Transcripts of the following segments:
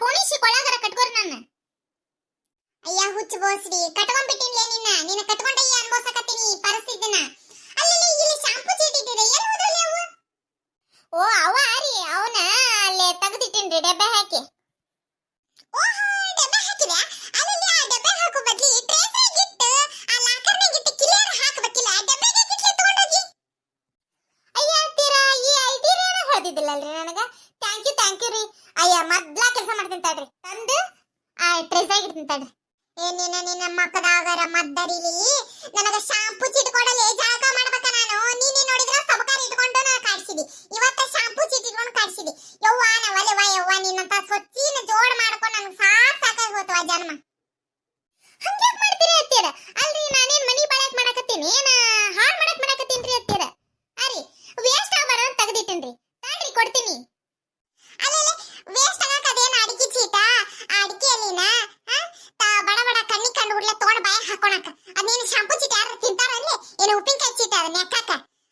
ಪೋಣಿಸಿ ಕೊಳಗರ ಕಟ್ಕೋರಿ ನನ್ನ. ಅಯ್ಯ ಹುಚ್ಚ ಬೋಸ್ರಿ ಕಟ್ಕೊಂಡ್ಬಿಟ್ಟಿನ್ಲೇ ನಿನ್ನ ಕಟ್ಕೊಂಡಯ್ಯ ಅನ್ಬೋಸಕತ್ತೀನಿ ಪರಿಸ್ಥಿತಿನ. ಅಲ್ಲಿ ಇಲ್ಲಿ ಶಾಂಪೂ ಚೀಟಿಟ್ಟಿದೆ ಏನು ಓದ್ರಲ್ಲಿ ಅವು? ಓ ಅವ ರೀ ಅವನ ಅಲ್ಲೇ ತೆಗೆದಿಟ್ಟಿನ್ರಿ ಡಬ್ಬೆ ಹಾಕಿ. ಓಹೋ ಡಬ್ಬೆ ಹಾಕಿದ ಅಲ್ಲಿ ಆ ಡಬ್ಬೆ ಹಾಕೋ ಬದ್ಲಿ ಟ್ರೇಸಾಗಿ ಇಟ್ಟು ಆ ಲಾಕರ್ನಾಗ ಇಟ್ಟು ಕಿಲಿಯರ್ ಹಾಕಬೇಕಿಲ್ಲ ಡಬ್ಬೆಗೆ ಕಿಟ್ಲೆ ತಗೊಂಡೋಗಿ. ಅಯ್ಯ ತೀರಾ ಈ ಐಡಿಯಾ ಹೊಡೆದಿದ್ದಿಲ್ಲಲ್ರಿ ನನಗ. ಥ್ಯಾಂಕ್ ಯು ರೀ. ಅಯ್ಯ ಮೊದ್ಲ ಕೆಲಸ ಮಾಡ್ತೀನಿ ತಡ್ರಿ ತಂದು ಆ ಟ್ರೇಸಾಗಿ ಇಡ್ತೀನಿ ತಡ್ರಿ. ನಿನ್ನ ಮಕ್ಕದಾಗರ ಮದ್ದರಿಲಿ ನನಗ ಶಾಂಪೂ ಚೀಟ್ ಕೊಡಲಿ ಜಳಕ ಮಾಡ್ಬೇಕ ನಾನು. ನೀನೇ ನೋಡಿದ್ರ ಸಬಕಾರ ಇಟ್ಕೊಂಡು ನಾ ಕಾಡ್ಸಿದಿ, ಇವತ್ತ ಶಾಂಪೂ ಚೀಟ್ ಇಟ್ಕೊಂಡು ಕಾಡ್ಸಿದಿ. ಯವ್ವ ನವಲೆವ ಯವ್ವ ನಿನ್ನಂತ ಸ್ವಚ್ಛಿನ ಜೋಡ್ ಮಾಡ್ಕೊಂಡು ನನಗೆ ಸಾಕಾಗಿ ಹೋತವ ಜನ್ಮ. ಹಂಗ್ಯಾಕ್ ಮಾಡ್ತೀರಿ ಅತ್ತೀರ? ಅಲ್ರಿ ನಾನೇನ್ ಮನಿ ಬಾಳಕ್ ಮಾಡಕತ್ತೀನಿ ಏನ ಹಾಳ್ ಮಾಡಕ್ ಮಾಡಕತ್ತೀನ್ರಿ ಅತ್ತೀರ? ಅರಿ ವೇಸ್ಟ್ ಆಗಬಾರ ಅಂತ ತೆಗೆದಿಟ್ಟಿನ್ರಿ ತಾಳ್ರಿ ಕೊಡ್ತೀನಿ. ಅಲ್ಲೇ ವೇಸ್ಟ್ ಆಗಕ ಅದೇನ ಅಡಿಕೆ ಚೀಟ ಅಡಿಕೆಯಲ್ಲಿನ ಬಡ ಬಡ ಕಣ್ಣಿ ಕಂಡು ಹುಡ್ಲೆ ತಗೊಂಡ್ ಬಾಯ ಹಾಕೋಣಕ ಅದೇನು ಶಾಂಪೂ ಚೀಟ ಯಾರು ತಿಂತಾರಲ್ಲಿ ಏನು ಉಪ್ಪಿನಕಾಯಿ ಚೀಟ ಅದ ನೆಕ್ಕಕ.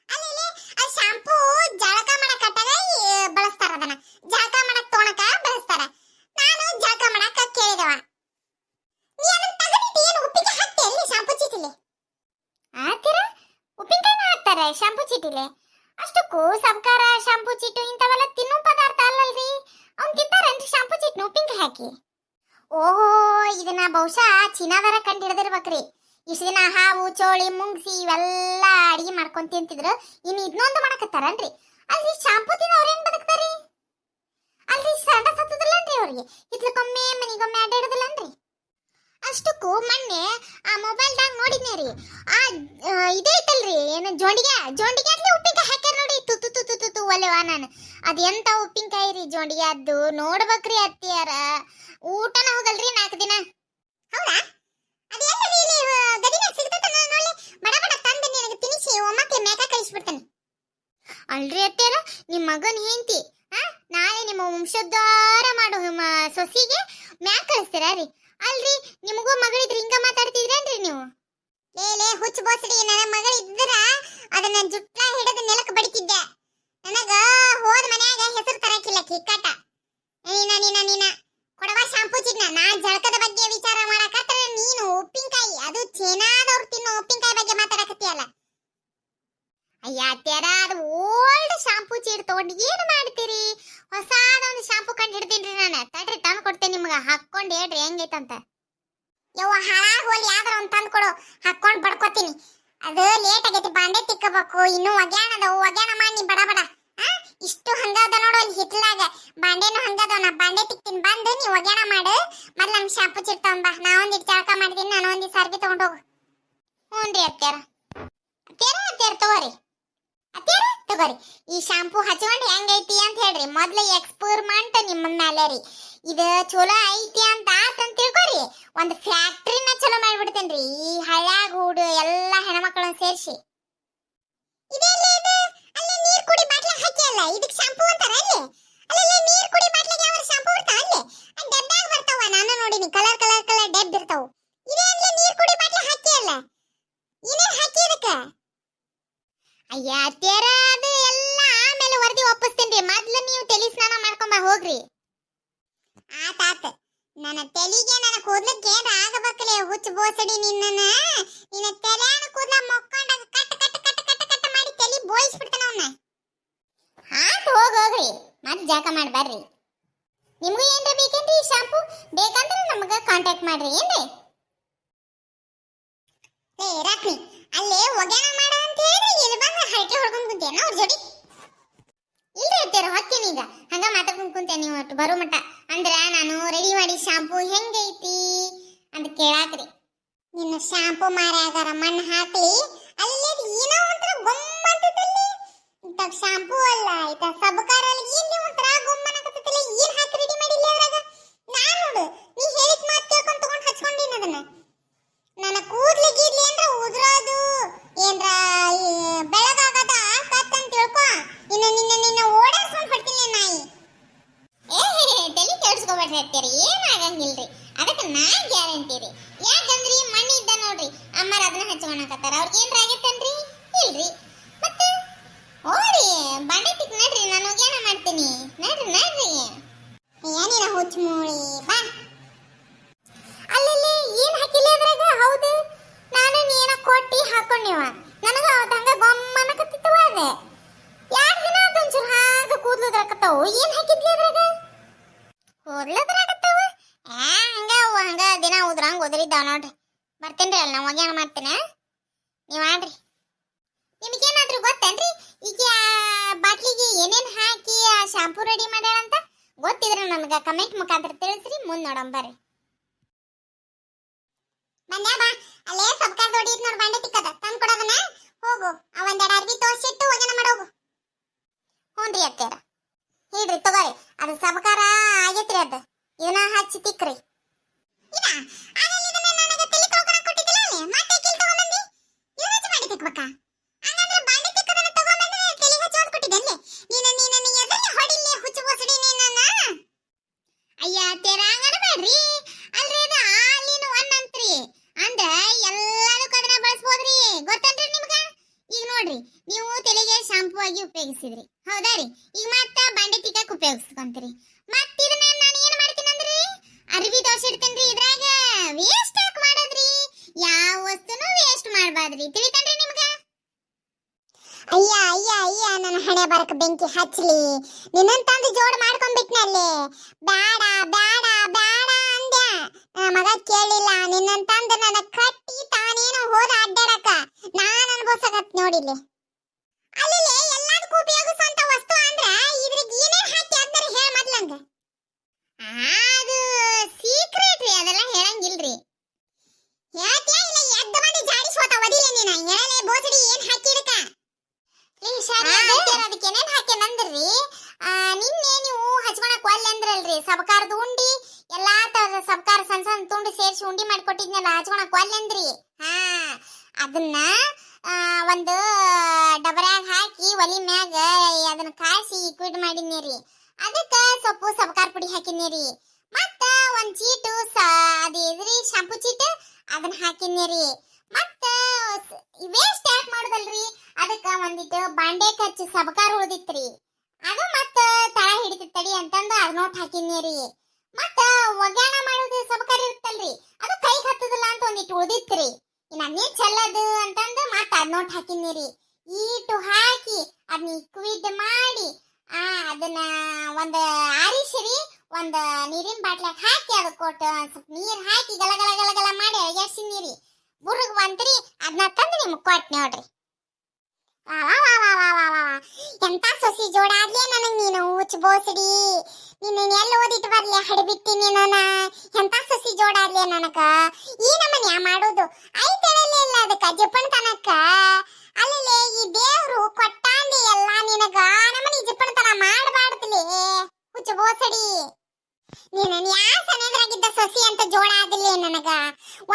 ಅಲ್ಲೇ ಆ ಶಾಂಪೂ ಜಳಕ ಮಾಡಕ್ ಕಟ್ಟಾಗ ಬಳಸ್ತಾರ, ಅದನ್ನ ಜಳಕ ಮಾಡಕ್ ತೋಣಕ ಬಳಸ್ತಾರ. ನಾನು ಜಳಕ ಮಾಡಕ ಕೇಳಿದವ ನೀ ಅದನ್ನ ತಗದಿಟ್ಟು ಏನು ಉಪ್ಪಿನಕಾಯಿ ಹಾಕ್ತಿ ಅಲ್ಲಿ ಶಾಂಪೂ ಚೀಟಿಲಿ? ಆತರ ಉಪ್ಪಿನಕಾಯಿನ ಹಾಕ್ತಾರೆ ಶಾಂಪೂ ಚೀಟಿಲಿ? ಅಷ್ಟಕ್ಕೂ ಸಬ್ಕಾರ ಶಾಂಪೂ ಚೀಟು ಇಂಥವೆಲ್ಲ ತಿನ್ನೋ ಪದಾರ್ಥ ಅಲ್ಲಲ್ರಿ, ಅವ್ನು ತಿಂತಾರೇನ್ರಿ ಶಾಂಪೂ ಚೀಟ್ನ ಉಪ್ಪಿನಕಾಯಿ ಹಾಕಿ? ಓಹೋ ಇದನ್ನ ಬಹುಶಃ ಚೀನಾದಾರ ಕಂಡು ಹಿಡಿದಿರ್ಬೇಕ್ರಿ. ಇಷ್ಟು ದಿನ ಹಾವು ಚೋಳಿ ಮುಂಗ್ಸಿ ಇವೆಲ್ಲ ಅಡಿಗೆ ಮಾಡ್ಕೊಂಡ್ ತಿಂತಿದ್ರು, ಇನ್ನು ಇದನ್ನೊಂದು ಮಾಡಕತ್ತಾರನ್ರಿ. ಅಲ್ರಿ ಶಾಂಪೂ ತಿನ್ನ ಅವ್ರೇನ್ ಬದುಕ್ತಾರಿ? ಅಲ್ರಿ ಸಂಡ ಸತ್ತದಿಲ್ಲನ್ರಿ ಅವ್ರಿಗೆ, ಇದ್ಲಕ್ಕೊಮ್ಮೆ ಮನಿಗೊಮ್ಮೆ ಅಡ್ಡಾಡೋದಿಲ್ಲನ್ರಿ. ಅಷ್ಟಕ್ಕೂ ಮೊನ್ನೆ ಆ ಮೊಬೈಲ್ದಾಗ ನೋಡಿದ್ನೇ ರೀ, ಆ ಇದೈತಲ್ರಿ ಏನು ಜೋಂಡಿಗೆ ಅದ್ಲಿ ಉಪ್ಪಿನಕಾಯಿ ಹಾಕ್ಯಾರ ನೋಡಿ. ತುತ್ತು ತುತ್ತು ತುತ್ತು ಒಲೆವಾ ನಾನು ಅದ್ ಎಂತ ಉಪ್ಪಿನಕಾಯಿ ರೀ ಜೋಂಡಿಗೆ ಅದ್ದು ನೋಡ್ಬೇಕ್ರಿ ಅತ್ತಿಯಾರ. ಊಟನ ಹೋಗಲ್ರಿ 4 ದಿನ. ಹೌದಾ? ಅದೆಲ್ಲರಿ ಇಲ್ಲಿ ಗದಿನಾಗ ಸಿಗ್ತೈತ ನೋಡಿ, ಬಡ ಬಡ ತಂದು ನಿನಗೆ ತಿನಿಸಿ ಒಮ್ಮಕ್ಕೆ ಮೇಕ ಕಳಿಸ್ಬಿಡ್ತಾನೆ. ಅಲ್ರಿ ಅತ್ತಿಯಾರ ನಿಮ್ಮ ಮಗನ ಹೆಂಡತಿ ನಾಳೆ ನಿಮ್ಮ ವಂಶೋದ್ಧಾರ ಮಾಡೋ ಸೊಸಿಗೆ ಮ್ಯಾಕ ಕಳಿಸ್ತೀರಾ ರೀ? ಅಲ್ರಿ ನಿಮಗೂ ಮಗಳಿದ್ರೆ ಹಿಂಗ ಮಾತಾಡ್ತಿದ್ರೇನ್ರಿ ನೀವು? ಲೇ ಹುಚ್ಚ ಬೋಸಡಿ, ನನ್ನ ಮಗಳಿದ್ರ ಅದನ್ನ ಜುಟ್ಲ ಹಿಡಿದು ನೆಲಕ್ಕೆ ಬಡಿತಿದ್ದೆ. ನನಗ ಹೋದ ಮನ್ಯಾಗ ಹೆಸರು ತರಕಿಲ್ಲ ಕಿಕ್ಕಾಟ. ನೀನ ಕೊಡವ ಶಾಂಪೂ ಚಿಟ್ನ ನಾ ಜಳಕದ ಬಗ್ಗೆ ವಿಚಾರ ಮಾಡಕತ್ತರ, ನೀನು ಉಪ್ಪಿನಕಾಯಿ ಅದು ಚೀನಾದವ್ರು ತಿನ್ನೋ ಉಪ್ಪಿನಕಾಯಿ ಬಗ್ಗೆ ಮಾತಾಡಕತ್ತೀಯಲ್ಲ. ಅಯ್ಯ ಅತ್ಯಾರ ಅದು ಓಲ್ಡ್ ಶಾಂಪೂ ಚೀಟ್ ತಗೊಂಡು ಏನು ಮಾಡ್ತೀರಿ? ಹೊಸಾದ ಒಂದು ಶಾಂಪೂ ಕಂಡು ಹಿಡ್ತೀನಿ ನಾನು. ತಡ್ರಿ ತಂದು ಕೊಡ್ತೇನೆ ನಿಮ್ಗೆ, ಹಾಕೊಂಡು ಹೇಳ್ರಿ ಹೆಂಗೈತಂತ. ಯವ್ವ ಹಾಳಾಗಿ ಹೋಲಿ ಯಾವ್ದಾರ ಒಂದು ತಂದು ಕೊಡು, ಹಾಕೊಂಡು ಬಡ್ಕೋತೀನಿ. ಅದು ಲೇಟ್ ಆಗೈತಿ, ಬಾಂಡೆ ತಿಕ್ಕಬೇಕು, ಇನ್ನು ಒಗ್ಯಾನ ಮಾಡಿ ಬಡ ಬಡ. ಇಷ್ಟು ಹಂಗದ ನೋಡು ಅಲ್ಲಿ ಹಿತ್ಲಾಗ ಬಾಂಡೆನು ಹಂಗದ. ನಾ ಬಾಂಡೆ ತಿಕ್ತೀನಿ, ಬಂದು ನೀ ಒಗ್ಯಾನ ಮಾಡು. ಮೊದ್ಲು ನಮ್ಗೆ ಶಾಂಪೂ ಚೀಟ್ ತಗೊಂಬ, ನಾ ಒಂದಿಟ್ಟು ಜಳಕ ಮಾಡ್ತೀನಿ, ನಾನು ಒಂದಿಟ್ಟು ಸಾರ್ಗಿ ತಗೊಂಡೋಗು. ಹ್ಞೂ ರೀ ಅತ್ಯಾರ ತಗೋರಿ. ತಗೋರಿ ಈ ಶಾಂಪೂ ಹಚ್ಕೊಂಡು ಹೆಂಗೈತಿ ಅಂತ ಹೇಳ್ರಿ. ಮೊದ್ಲು ಎಕ್ಸ್ಪರಿಮೆಂಟ್ ನಿಮ್ಮ ಮೇಲೆ ರೀ. ಇದು ಚಲೋ ಐತಿ ಅಂತ ಆತಂತ ತಿಳ್ಕೊರಿ, ಒಂದು ಫ್ಯಾಕ್ಟ್ರಿನ ಚಲೋ ಮಾಡ್ಬಿಡ್ತೇನ್ರಿ ಈ ಹಳ್ಯಾಗ ಹೂಡು ಎಲ್ಲ ಹೆಣ್ಮಕ್ಳನ್ನ ಸೇರಿಸಿ. ಅಲ್ಲೇ ನೀರ್ ಕುಡಿ ಬಾಟ್ಲ ಹಾಕಿಯಲ್ಲ, ಇದಕ್ಕೆ ಶಾಂಪೂ ಅಂತಾರ ಅಲ್ಲಿ? ಅಲ್ಲೇ ನೀರ್ ಕುಡಿ ಬಾಟ್ಲಿಗೆ ಯಾವ ಶಾಂಪೂ ಬರ್ತಾವ ಅಲ್ಲಿ? ಆ ಡಬ್ಬ್ಯಾಗ ಬರ್ತಾವ, ನಾನು ನೋಡಿನಿ, ಕಲರ್ ಡಬ್ಬ್ ಇರ್ತಾವ. ಇದೇ ನೀರ್ ಕುಡಿ ಬಾಟ್ಲ ಹಾಕಿಯಲ್ಲ, ಏನೇನ್ ಹಾಕಿ ಅದಕ್ಕೆ? ಅಯ್ಯ ಅತ್ಯಾರ ಅದು ಎಲ್ಲ ಆಮೇಲೆ ವರದಿ ಒಪ್ಪಿಸ್ತೇನ್ರಿ, ಮೊದ್ಲು ನೀವು ತಲೆ ಸ್ನಾನ ಮಾಡ್ಕೊಂಬ ಹೋಗ್ರಿ. ಆತ ನನ್ನ ತಲೆಗೆ ನನ್ನ ಕೂದ್ಲಕ್ಕೆ ಏನ್ ಆಗಬೇಕಲೇ ಹುಚ್ಚ ಬೋಸಡಿ. ನಿನ್ನ ತಲೆನ ಕೂದ್ಲ ಮೊಕ್ಕೊಂಡಾಗ cut cut cut cut cut ಮಾಡಿ ತಲೆ ಬೋಯಿಸ್ಬಿಡ್ತಾನ ಅವನ್ನ. ಹೋಗ್ರಿ ಮತ್ತೆ ಜಾಕ ಮಾಡಿ ಬರ್ರಿ. ನಿಮಗೂ ಏನ್ರ ಬೇಕೇನ್ರಿ ಶಾಂಪೂ? ಬೇಕಂದ್ರೆ ನಮಗ ಕಾಂಟ್ಯಾಕ್ಟ್ ಮಾಡ್ರಿ. ಏನ್ರಿ ರಾತ್ರಿ ಅಲ್ಲೇ ಒಗ್ಯಾನ ಮಾಡ ಅಂತ ಹೇಳಿ ಇಲ್ಲಿ ಬಂದು ಹರಟೆ ಹೊಡ್ಕೊಂಡ್ ಕುಂತೇನ ಅವ್ರ ಜೋಡಿ? ಇಲ್ರಿ ಇರ್ತೀರ ಹೊತ್ತೀನಿ, ಈಗ ಹಂಗ ಮಾತಾಡ್ಕೊಂಡ್ ಕುಂತೇನೆ ನೀವು ಒಟ್ಟು ಬರೋ ಮಟ್ಟ. ಅಂದ್ರ ನಾನು ರೆಡಿ ಮಾಡಿ ಶಾಂಪೂ ಹೆಂಗೈತಿ ಅಂತ ಕೇಳಾಕ್ರಿ. ನಿನ್ನ ಶಾಂಪೂ ಮಾರ್ಯಾಗಾರ ಮಣ್ಣು ಹಾಕ್ಲಿ, ಅಲ್ಲೇ ಏನೋ ಒಂಥರ ಗೊಮ್ಮಂತದಲ್ಲಿ. ಇಂತ ಶಾಂಪೂ ಅಲ್ಲ ಆಯ್ತ ಸಬಕಾರ ಅಲ್ಲಿ ಇಲ್ಲಿ ಒಂಥರ ಗೊಮ್ಮನಕತ್ತಲ್ಲ. ಏನ್ ಹಾಕಿ ರೆಡಿ ಮಾಡಿಲ್ಲ ಅದ್ರಾಗ? ನಾನ್ ನೋಡು ನೀ ಹೇಳಿದ ಮಾತು ಕೇಳ್ಕೊಂಡ್ ತಗೊಂಡ್ ಹಚ್ಕೊಂಡಿನ ಅದನ್ನ. ನನ್ನ ಕೂದ್ಲಿ ಗೀದ್ಲಿ ಏನ್ರ ಉದ್ರೋದು ಏನ್ರ ಬೆಳಗಾಗದ ಕತ್ತಂತ ತಿಳ್ಕೊ. ನಿನ್ನ ಓಡಾಡ್ಸ್ಕೊಂಡ್ ಹೊಡ್ತೀನಿ ನಾಯಿ. ತಲೆ ಕೆಡ್ಸ್ಕೊಬೇಡ್ರಿ ಅತ್ತೀರಿ, ಏನಾಗಂಗಿಲ್ರಿ. ಅದಕ್ಕೆ ನಾ ಗ್ಯಾರಂಟಿ ರೀ. ಯಾಕಂದ್ರಿ ಮಣ್ಣಿ ಇದ್ದ ನೋಡ್ರಿ ಅಮ್ಮಾರ ಅದನ್ನ ಹಚ್ಕೊಳಕತ್ತಾರ, ಅವ್ರಿಗೆ ಏನ್ರ ಆಗೈತನ್ರಿ? ಇಲ್ರಿ. ಮತ್ತೆ ಹೋರಿ ಬಾಂಡೆ ತಿಕ್ ನಡ್ರಿ, ನಾನು ಒಗ್ಯಾನ ಮಾಡ್ತೀನಿ. ನಡ್ರಿ ಏನಿನ ಹುಚ್ಚು ಉದ್ಲದ್ರಾಗತ್ತವ ಹಂಗ ಅವ ಹಂಗ ದಿನ ಉದ್ರಂಗ ಉದ್ರಿದ್ದಾವ ನೋಡ್ರಿ. ಬರ್ತೇನ್ರಿ ಅಲ್ಲಿ ನಾ ಒಗ್ಯಾಣ ಮಾಡ್ತೇನೆ, ನೀವ್ ಮಾಡ್ರಿ. ನಿಮ್ಗೇನಾದ್ರೂ ಗೊತ್ತೇನ್ರಿ ಈಗ ಬಾಟ್ಲಿಗೆ ಏನೇನ್ ಹಾಕಿ ಆ ಶಾಂಪೂ ರೆಡಿ ಮಾಡ್ಯಾರಂತ? ಗೊತ್ತಿದ್ರೆ ನನಗ ಕಮೆಂಟ್ ಮುಖಾಂತರ ತಿಳಿಸ್ರಿ, ಮುಂದ್ ನೋಡಂ ಬರ್ರಿ. ಬಂದ್ಯಾ ಬಾ, ಅಲ್ಲೇ ಸಬ್ಕಾರ್ ದೊಡ್ಡಿ ಇದ್ ನೋಡ್ ಬಾಂಡೆ ತಿಕ್ಕದ ತಂದ್ ಕೊಡೋದನ್ನ. ಹೋಗು ಅವಂದೆರಡು ಅರ್ಬಿ ತೋರ್ಸಿಟ್ಟು ಒಗ್ಯಾಣ ಮಾಡೋಗು. ಹ್ಞೂನ್ರಿ ಅತ್ತೇರ, ಹೇಳ್ರಿ ತಗೋರಿ. ಅದು ಸಬಕಾರ ಆಗೈತ್ರಿ, ಅದು ಇದನ್ನ ಹಚ್ಚಿ ತಿಕ್ಕ್ರಿ. ಅಯ್ಯ ತೇರ ಹಂಗನ್ಬೇಡ್ರಿ, ಅಲ್ರಿ ಅದು ಆಲಿನ ಒನ್ ಅಂತ್ರಿ. ಅಂದ್ರ ಎಲ್ಲದಕ್ಕೂ ಅದನ್ನ ಬಳಸ್ಬೋದ್ರಿ, ಗೊತ್ತೇನ್ರಿ ನಿಮ್ಗ? ಈಗ ನೋಡ್ರಿ, ನೀವು ತಲೆಗೆ ಶಾಂಪೂ ಆಗಿ ಉಪಯೋಗಿಸಿದ್ರಿ, ಹೌದಾ ರೀ? ಈಗ ಮತ್ತ ಬಾಂಡೆ ತಿಕ್ಕಕ್ ಉಪಯೋಗಿಸ್ಕೊಂತೀರಿ. ಮತ್ತ ಇದನ್ನ ನಾನು ಏನ್ ಮಾಡ್ತೀನಿ ಅಂದ್ರಿ, ಅರ್ಬಿ ದೋಸೆ ಇಡ್ತೇನ್ರಿ. ಇದ್ರಾಗ ವೇಸ್ಟ್ ಯಾಕೆ ಮಾಡೋದ್ರಿ? ಯಾವ ವಸ್ತುನು ವೇಸ್ಟ್ ಮಾಡಬಾರ್ದ್ರಿ, ತಿಳಿತೇನ್ರಿ ನಿಮ್ಗ? ಅಯ್ಯ ಅಯ್ಯ ಅಯ್ಯ, ನನ್ನ ಹಣೆ ಬರಕ ಬೆಂಕಿ ಹಚ್ಚಲಿ. ನಿನ್ನಂತಂದು ಜೋಡ್ ಮಾಡ್ಕೊಂಡ್ಬಿಟ್ನಲ್ಲಿ. ಬೇಡ ಬೇಡ ಬೇಡ ಅಂದ್ಯ, ನನ್ನ ಮಗ ಕೇಳಿಲ್ಲ. ನಿನ್ನಂತಂದು ನನ್ನ ಕಟ್ಟಿ ತಾನೇನೋ ಹೋದ ಅಡ್ಡಾಡಕ ನಾನ್ ಅನ್ಭವಿಸಕತ್ ನೋಡಿಲ್ಲಿ. ಅಲ್ಲಿ ಎಲ್ಲದಕ್ಕೂ ಉಪಯೋಗಿಸುವಂತ ವಸ್ತು ಅಂದ್ರ ಇದ್ರಿಗೆ ಏನೇನ್ ಹಾಕಿ ಅಂತಾರೆ ಹೇಳ ಮೊದ್ಲಂಗ. ಅದು ಸೀಕ್ರೆಟ್ ರೀ, ಅದೆಲ್ಲ ಹೇಳಂಗಿಲ್ರಿ. ಹೇಳ್ತೀಯಾ ಇಲ್ಲ ಎದ್ದ ಬಂದು ಜಾಡಿಸ್ಕೋತ ಒದಿಲೆ ನೀನ. ಹೇಳಲೆ ಬೋಸಡಿ ಏನ್ ಹಾಕಿದಕ? ಅದಕ್ಕೆ ಏನೇನ್ ಹಾಕೇನಂದ್ರಿ, ನಿನ್ನೆ ನೀವು ಹಚ್ಕೊಳಕ್ ಒಲ್ಲೆ ಅಂದ್ರಲ್ರಿ, ಸಬಕಾರದ ಉಂಡಿ ಎಲ್ಲಾ ತರದ ಸಬಕಾರ ಸಣ್ಣ ಸಣ್ಣ ತುಂಡು ಸೇರಿಸಿ ಉಂಡಿ ಮಾಡಿಕೊಟ್ಟಿದ್ನಲ್ಲ, ಹಚ್ಕೊಳಕ್ ಒಲ್ಲೆ ಅಂದ್ರಿ. ಅದನ್ನ ಒಂದು ಡಬರ್ಯಾಗ ಹಾಕಿ ಒಲಿ ಮ್ಯಾಗ ಅದನ್ನ ಕಾಯಿಸಿ ಇಕ್ವಿಡ್ ಮಾಡಿದ್ನೇರಿ. ಅದಕ್ಕ ಸೊಪ್ಪು ಸಬಕಾರ ಪುಡಿ ಹಾಕಿದ್ನೇರಿ. ಮತ್ತ ಒಂದ್ ಚೀಟು ಅದ ಎದ್ರಿ ಶಾಂಪೂ ಚೀಟ್ ಅದನ್ನ ಹಾಕಿದ್ನೇರಿ. ಮತ್ತ ವೇಸ್ಟ್ ಯಾಕೆ ಮಾಡುದಲ್ರಿ, ಅದಕ್ಕ ಒಂದಿಟ್ಟು ಬಾಂಡೆ ಖರ್ಚು ಸಬಕಾರ ಉಳ್ದಿತ್ರಿ. ಅದು ಮತ್ತ ತಳ ಹಿಡಿತೈತಡಿ ಅಂತಂದು ಅದ್ ನೋಟ್ ಹಾಕಿದ್ನೇರಿ. ಮತ್ತ ಒಗ್ಯಾಣ ಮಾಡೋದು ಸಬಕಾರ ಇರುತ್ತಲ್ರಿ, ಅದು ಕೈಗೆ ಹತ್ತದಿಲ್ಲ ಅಂತ ಒಂದಿಟ್ಟು ಉಳ್ದಿತ್ರಿ. ಇನ್ನ ನೀರ್ ಚೆಲ್ಲದು ಅಂತಂದು ಮತ್ತ ಅದ್ ನೋಟ್ ಹಾಕಿದ್ನೇರಿ. ಈಟು ಹಾಕಿ ಅದನ್ನ ಇಕ್ವಿಡ್ ಮಾಡಿ ಅದನ್ನ ಒಂದ್ ಆರಿಸಿರಿ, ಒಂದ್ ನೀರಿನ ಬಾಟ್ಲಾಗ ಹಾಕಿ ಅದಕ್ಕೆ ಕೊಟ್ಟು ಸ್ವಲ್ಪ ನೀರ್ ಹಾಕಿ ಗಲಗಲ ಗಲಗಲ ಮಾಡಿ ಅಯ್ಯಾಸಿನೀರಿ. ಬುರ್ಗ್ ಬಂತ್ರಿ, ಅದನ್ನ ತಂದು ನಿಮ್ಗೆ ಕೊಟ್ಟು ನೋಡ್ರಿ. ಎಂತ ಸೊಸಿ ಜೋಡಾದ್ಲೇ ನನಗ್ ನೀನು, ಹುಚ್ಚ ಬೋಸಡಿ. ನೀನು ಎಲ್ಲ ಓದಿಟ್ಟು ಬರ್ಲಿ ಹಡಿಬಿಟ್ಟಿನಿ ನಾನು. ಎಂತ ಸೊಸಿ ಜೋಡಾದ್ಲೇ ನನಗ. ಈ ನಮ್ಮನ್ಯಾ ಮಾಡೋದು ಐತಳಲೇ ಇಲ್ಲ ಅದಕ್ಕ ಜಪ್ಪಣ ತನಕ. ಅಲ್ಲೇ ಈ ದೇವ್ರು ಕೊಟ್ಟಾಂದಿ ಎಲ್ಲ ನಿನಗ, ನಮ್ಮನಿ ಜಪ್ಪಣತನ ಮಾಡಬಾರ್ದಲೇ ಹುಚ್ಚ ಬೋಸಡಿ. ನೀನು ಯಾ ಸನೇದ್ರಾಗಿದ್ದ ಸೊಸಿ ಅಂತ ಜೋಡಾದಿಲ್ಲೇ ನನಗ.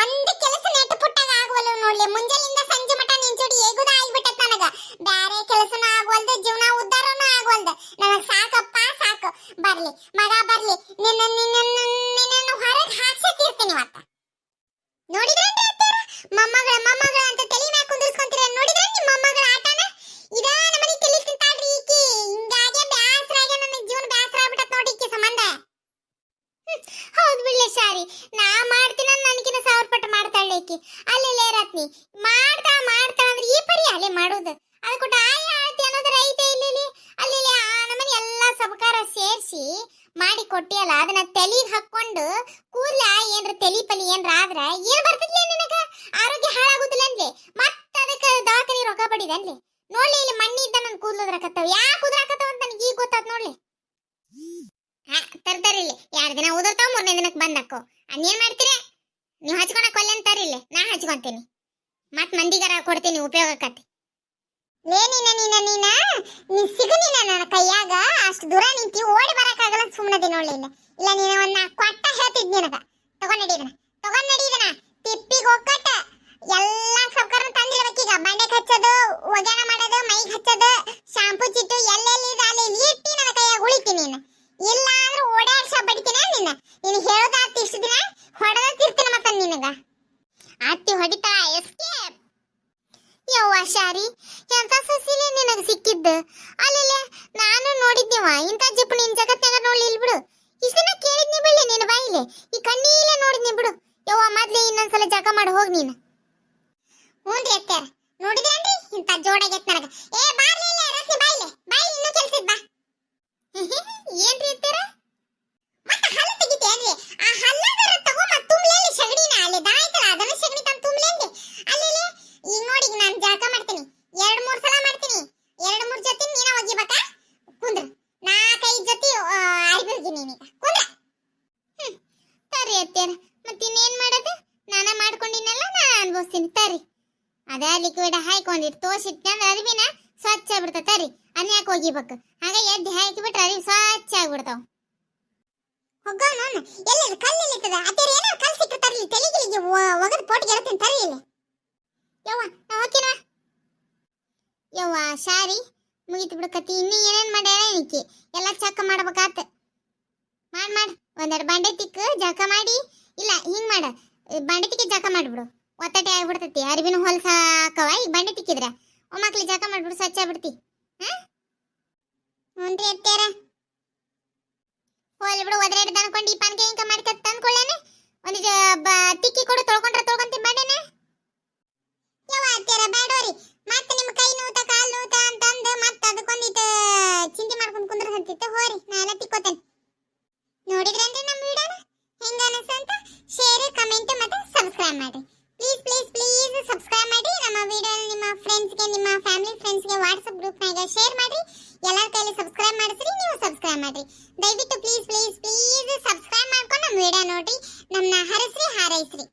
ಒಂದು ಕೆಲಸ ನೆಟ್ಟು ಪುಟ್ಟಾಗ ಆಗುವಲ್ಲ ನೋಡ್ಲಿ, ಮುಂಜಾನಿಂದ ಸಂಜೆ ಮಟ ನಿನ್ ಜೋಡಿ ಹೇಗುದ ಆಗ್ಬಿಟ್ಟತ್ ನನಗ. ಬ್ಯಾರೆ ಕೆಲಸನೂ ಆಗ್ವಲ್ದು, ಜೀವನ ಉದ್ದಾರನೂ ಆಗ್ವಲ್ದು. ನನಗ್ ಸಾಕಪ್ಪ ಸಾಕು. ಬರ್ಲಿ ಮಗ ಬರ್ಲಿ, ನಿನ್ನ ಹೊರಗೆ ಹಾಕ್ಸತಿರ್ತೀನಿ ಇವತ್ತ. ನೋಡಿದ್ರೇನ್ರಿ ಅತ್ತಾರ, ಮೊಮ್ಮಗಳ ಮೊಮ್ಮಗಳ ಅಂತ ತಲೆ ಮ್ಯಾಗ ಕುಂದಿರ್ಸ್ಕೊಂತೀರ. ನೋಡಿದ್ರೆ ನಿಮ್ಮ ಮೊಮ್ಮಗಳ ಆಟನ ಇದ ನಮ್ಮನಿ ತಲೆ ತಿಂತಾಳ್ರಿ ಈಕಿ. ಹಿಂಗಾಗೆ ಬ್ಯಾಸರಾಗ ನನಗ್ ಜೀವನ ಬ್ಯಾಸರ ಆಗ್ಬಿಟ್ಟತ್ ನೋಡಿ ಈಕಿ ಸಂಬಂಧ. ಹೌದು ಬಿಡ್ಲೆ ಶಾರಿ, ನಾ ಮಾಡ್ತೀನ ನನಗಿನ 1000 ಪಟ್ಟು ಮಾಡ್ತಾಳೆ ಈಕಿ. ಅಲ್ಲೆಲ್ಲೇ ರತ್ನಿ ಮಾಡ್ತಾ ಮಾಡ್ತಾ ಅಂದ್ರೆ ಈ ಪರಿ ಅಲ್ಲೇ ಮಾಡೋದು. ಅದಕ್ಕೆ ಆಯ ಆಳ್ತಿ ಅನ್ನೋದ್ರ ಐತೆ ಇಲ್ಲಿ. ಅಲ್ಲಿ ನಮ್ಮನೆ ಎಲ್ಲಾ ಸಬಕಾರ ಸೇರಿಸಿ ಮಾಡಿ ಕೊಟ್ಟಿಯಲ್ಲ, ಅದನ್ನ ತಲೆಗೆ ಹಾಕೊಂಡು ಕೂದ್ಲ ಏನ್ರ ತಲಿ ಪಲಿ ಏನ್ರ ಆದ್ರ ಏನ್ ಬರ್ತಿದ್ಲೇ ನಿನಗ? ಆರೋಗ್ಯ ಹಾಳಾಗುದಿಲ್ಲ ಅನ್ಲಿ. ಮತ್ತ ಅದಕ್ಕೆ ದವಾಖಾನಿ ರೊಕ್ಕ ಪಡಿದನ್ಲಿ. ನೋಡ್ಲಿ ಇಲ್ಲಿ ಮಣ್ಣಿ ಇದ್ದ ನನ್ ಕೂದ್ಲದ್ರಾಕತ್ತವ. ಯಾಕೆ ಉದ್ರಾಕತ್ತವ ಅಂತ ನನಗೆ ಈಗ ಗೊತ್ತಾತ್ ನೋಡ್ಲಿ. ತರ್ತಾರಿಲ್ಲಿ 2 ದಿನ ಉದುರ್ತಾವ, 3ನೇ ದಿನಕ್ಕೆ ಬಂದಾಕೋ. ಅನ್ನೇನ್ ಮಾಡ್ತೀರಿ ನೀವು? ಹಚ್ಕೊಳಕ್ ಒಲ್ಲೆ ಅಂತಾರಿಲ್ಲಿ, ನಾ ಹಚ್ಕೊಂತೀನಿ. ಮತ್ ಮಂದಿಗಾರ ಕೊಡ್ತೀನಿ ಉಪಯೋಗಕ್ಕತಿ. ನೀ ಸಿಗು ನೀನ ನನ್ನ ಕೈಯಾಗ. ಅಷ್ಟು ದೂರ ನಿಂತಿ ಓಡಿ ಬರಕ್ಕಾಗಲ್ಲ, ಸುಮ್ಮನದಿ ನೋಡ್ಲಿ. ಇಲ್ಲ ನೀನ ಒಂದ್ 4 ಕೊಟ್ಟ ಹೇಳ್ತಿದ್ ನಿನಗ. ತಗೊಂಡ್ ನಡೀದನ ತಿಪ್ಪಿಗೆ ಒಕ್ಕಟ್ಟ ಎಲ್ಲಾ ಸಬ್ಕರ್ನ ತಂದಿರ್ಬೇಕೀಗ. ಬಂಡೆಗೆ ಹಚ್ಚೋದು, ಒಗ್ಯಾಣ ಮಾಡೋದು, ಮೈಗೆ ಹಚ್ಚೋದು, ಶಾಂಪೂ ಚಿಟ್ಟು ಎಲ್ಲೆಲ್ಲಿದೆ ಅಲ್ಲಿ ಇಟ್ಟಿ ನನ್ನ ಕೈಯಾಗ ಉಳಿತೀನಿ. ನೀನು ಇಲ್ಲ ಅಂದ್ರೆ ಓಡಾಡ್ಸ ಬಡಿತೀನ ನೀನು ಹೇಳೋದಾತಿ. ಇಷ್ಟು ದಿನ ಹೊಡೆದಿರ್ತೀನಿ ಮತ್ತ ನಿನಗ. ಅತ್ತಿ ಹೊಡಿತಾ ಎಸ್ಕೇಪ್. ಯವ್ವ ಶಾರಿ, ಎಂತ ಸಸಿಲೆ ನಿನಗ ಸಿಕ್ಕಿದ್ದು. ಅಲ್ಲೇ ನಾನು ನೋಡಿದ್ನಿವ ಇಂಥ ಜಿಪ್ಪು ನಿನ್ ಜಗತ್ನಾಗ ನೋಡ್ಲಿ ಇಲ್ ಬಿಡು. ಇಷ್ಟ ದಿನ ಕೇಳಿದ್ನಿ ಬಿಡ್ಲಿ ನಿನ್ನ ಬಾಯಿಲೆ, ಈ ಕಣ್ಣೀಲೆ ನೋಡಿದ್ನಿ ಬಿಡು. ಯವ್ವ ಮೊದ್ಲೇ ಇನ್ನೊಂದ್ಸಲ ಜಗ ಮಾಡಿ ಹೋಗ್ ನೀನು. ಹ್ಞೂನ್ರಿ ಅತ್ಯಾರ, ನೋಡಿದ್ರೇನ್ರಿ ಇಂಥ ಜೋಡಾಗೈತ್ ನನಗ. ಏ ಬಾರ್ಲಿ ರಸ್ನಿ, ಬಾಯಿಲೆ ಇನ್ನೂ ಕೆಲ್ಸಿದ್ ಬಾ. ಏನ್ರಿ ಅತ್ಯಾರ, ಮತ್ತೆ ಹಲ್ಲು ಅತ್ಯಾರ ಮತ್ತೆ ಇನ್ನೇನ್ ಮಾಡೋದು ನಾನ ಮಾಡ್ಕೊಂಡಿನಲ್ಲ ನಾ ಅನ್ಭವಿಸ್ತೀನಿ ತರಿ ಅದ ಲಿಕ್ವಿಡ್ ಹಾಕೊಂದಿಟ್ಟು ತೋರ್ಸಿಟ್ಕಂದ್ರೆ ಅರಿವಿನ ಸ್ವಚ್ಛ ಆಗ್ಬಿಡ್ತಾವ ತರಿ ಅದನ್ನ ಯಾಕೆ ಒಗಿಬೇಕು ಹಾಗ ಎದ್ದು ಹಾಕಿಬಿಟ್ರೆ ಅರಿವಿ ಸ್ವಚ್ಛ ಆಗ್ಬಿಡ್ತಾವ ಹೋಗೋ ನಾನು ಎಲ್ಲರೂ ಕಲ್ಲಿರ್ತದ ಅತ್ಯಾರ ಏನಾರು ಕಲ್ ಸಿಕ್ಕ ತರಲಿ ತಲೆಗಿಲಿಗೆ ಒಗದ್ ಪೋಟ್ ಗೆಳತೀನಿ ತರಿ ಇಲ್ಲಿ ಯವ್ವ ನಾ ಹೋಗ್ತೀನ ಯವ್ವ ಶಾರಿ ಮುಗಿತು ಬಿಡು ಕತಿ ಇನ್ನೂ ಏನೇನ್ ಮಾಡ್ಯಾರ ಏನಕ್ಕೆ ಎಲ್ಲ ಚಕ್ಕ ಮಾಡ್ಬೇಕಾತ ಮಾಡ್ ಒಂದೆರಡು ಬಾಂಡೆ ತಿಕ್ಕು ಜಳಕ ಮಾಡಿ ಇಲ್ಲ ಹಿಂಗ್ ಮಾಡ ಬಾಂಡೆ ತಿಕ್ಕಿ ಜಳಕ ಮಾಡ್ಬಿಡು ಒತ್ತಟೆ ಆಗ್ಬಿಡ್ತೈತಿ ಅರಿವಿನ ಹೊಲಸ ಹಾಕವ ಈಗ ಬಾಂಡೆ ತಿಕ್ಕಿದ್ರ ಒಮ್ಮಕ್ಲಿ ಜಳಕ ಮಾಡ್ಬಿಡು ಸ್ವಚ್ಛ ಬಿಡ್ತಿ ಹ್ಞೂನ್ರಿ ಅತ್ಯಾರ ಹೋಲ್ ಬಿಡು ಒದರಾಡಿ ದನ್ಕೊಂಡು ಈ ಪಾನ್ಕೆ ಹಿಂಕ ಮಾಡ್ಕತ್ ತಂದ್ಕೊಳ್ಳೇನೆ ಒಂದು ತಿಕ್ಕಿ ಕೊಡು ತೊಳ್ಕೊಂತೀನಿ ಬಾಂಡೆನ ಯವ್ವ ಅತ್ಯಾರ ಬ್ಯಾಡೋರಿ ಮತ್ತೆ ನಿಮ್ಮ ಕೈ ನೋವುತ ಕಾಲು ನೋವುತ ಅಂತಂದು ಮತ್ತೆ ಅದಕ್ಕೊಂದಿಟ್ಟು ಚಿಂತೆ ಮಾಡ್ಕೊಂಡು ಕುಂದ್ರ ಹತ್ತಿತ್ತು ಹೋರಿ ನಾ ಎಲ್ಲ ತಿಕ್ಕೋತೇನೆ ನೋಡಿದ್ರೇನ್ರಿ ನಮ್ಮ ವಿಡಿಯೋನ ಹೆಂಗ ಅನಿಸ್ತು ಅಂತ ಶೇರ್ ಕಮೆಂಟ್ ಮತ್ತೆ ಸಬ್ಸ್ಕ್ರೈಬ್ ಮಾಡ್ರಿ ಪ್ಲೀಸ್ ಸಬ್ಸ್ಕ್ರೈಬ್ ಮಾಡಿ ನಮ್ಮ ವಿಡಿಯೋ ನಿಮ್ಮ ಫ್ರೆಂಡ್ಸ್ಗೆ ನಿಮ್ಮ ಫ್ಯಾಮಿಲಿ ಫ್ರೆಂಡ್ಸ್ಗೆ ವಾಟ್ಸಪ್ ಗ್ರೂಪ್ನಾಗ ಶೇರ್ ಮಾಡ್ರಿ ಎಲ್ಲರ ಕೈಲಿ ಸಬ್ಸ್ಕ್ರೈಬ್ ಮಾಡಿಸ್ರಿ ನೀವು ಸಬ್ಸ್ಕ್ರೈಬ್ ಮಾಡ್ರಿ ದಯವಿಟ್ಟು ಪ್ಲೀಸ್ ಸಬ್ಸ್ಕ್ರೈಬ್ ಮಾಡ್ಕೊಂಡು ನಮ್ಮ ವಿಡಿಯೋ ನೋಡ್ರಿ ನಮ್ಮನ್ನ ಹರಸ್ರಿ ಹಾರೈಸ್ರಿ